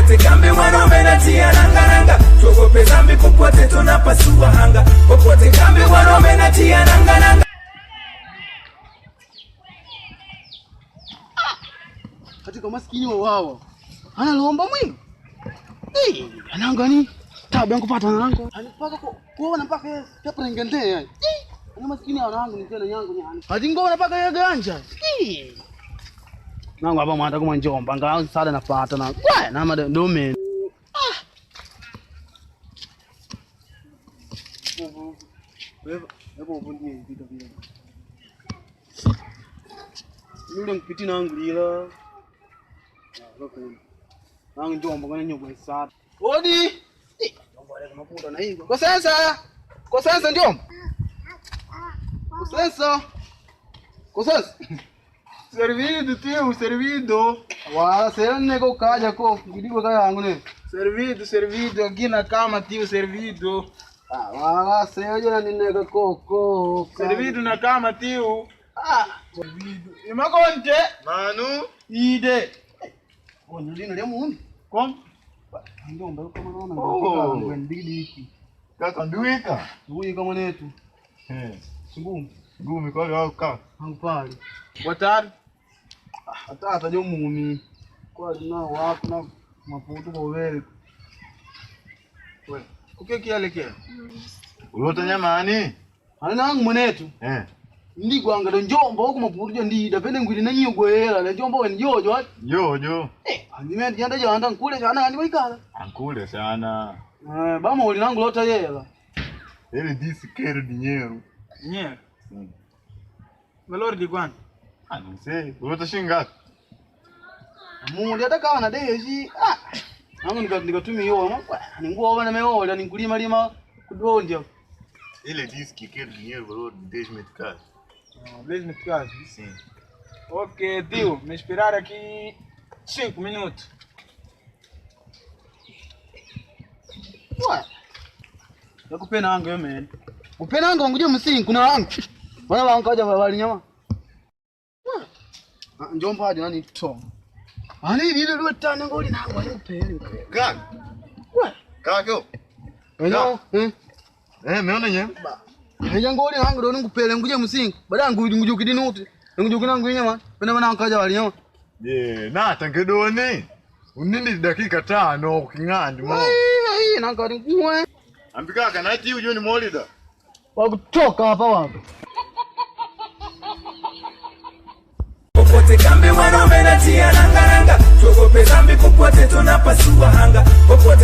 popote kambi wanaume natia nanga. Tuogope dhambi popote tunapasua anga. Popote kambi wanaume natia nanga. Katika maskini wao ana lomba mwingi. Anangani tabu yangu pata nango. Alipaka kuona mpaka pepa ngende yani. Ana maskini wanangu nikena yangu nyani. Hadi ngona mpaka ya ganja. Nangu hapa mwanda kwa Njomba ngao sada napata na. Kwa na ndo men. Wewe vundi vitu vile. Yule mpiti nangu lila. Nangu Njomba ngana nyogwa sada. Odi. Njomba leka maputa na hiyo. Kwa sasa Njomba. Kwa sasa. Servido, tio, servido. Wala sera nego kaja ko gidigo kaya yangu ne. Servido, aqui na cama, tio, servido. Wala sera jana ninega ko. Servido na cama, tio. Servido. E maconte? Manu. Ide. Ndino le mundi. Como? Njomba kama naona ngwendili hiki. Kaka nduika. Huyu kama netu. Ngumu. Ngumu kwa leo kaka. Hampali. Boa tarde. Hata jo mumi. Kwa na wako na maputo bovele. Wewe. O que é aqui? Ulota nyamani? Nangu mwenetu. Ndi kwanga ndo Njomba huko maputo ndida pende ngwili na nyigwela le Njomba weni jojo ati. Jojo. Andimende yanda jo anda nkule sana andi waikala. Ankule sana. Bama uli nangu lota yela. Ele disse que era dinheiro. Dinheiro? Valor de quanto? Não sei. Ulota xingato. Muli hata kawa na deji. Nangu nikatumia hiyo. Ninguo bana meola ninkulima lima kudonja. Ele disse que quer dinheiro, valor de 10 meticais. 10 meticais? Sim. Ok, tio. Me esperar aqui 5 minutos. Ué. Yakupena wangu yo man. Upena wangu nguje msingi kuna wangu. Wana wangu kaja bali nyama. Njomba aje nani to. Ani ile lwe tana ngoli nangu ayupele. Kaka. Ué. Kaka yo. Wenyo, meona nyema. Haya ngoli nangu ndo ngupele nguje msingi. Baada nguje kidinuti. Nguje kinangu nyama. Pena wana wangu kaja bali nyama. Na tangedoni. Unindi dakika 5 ukingandi mo. Nankari nguwe. Ambika kana ti ujoni molida. Wakutoka hapa wapi? Popote kambi wanaume natia nanga. Tuogope dhambi popote tunapasua anga. Popote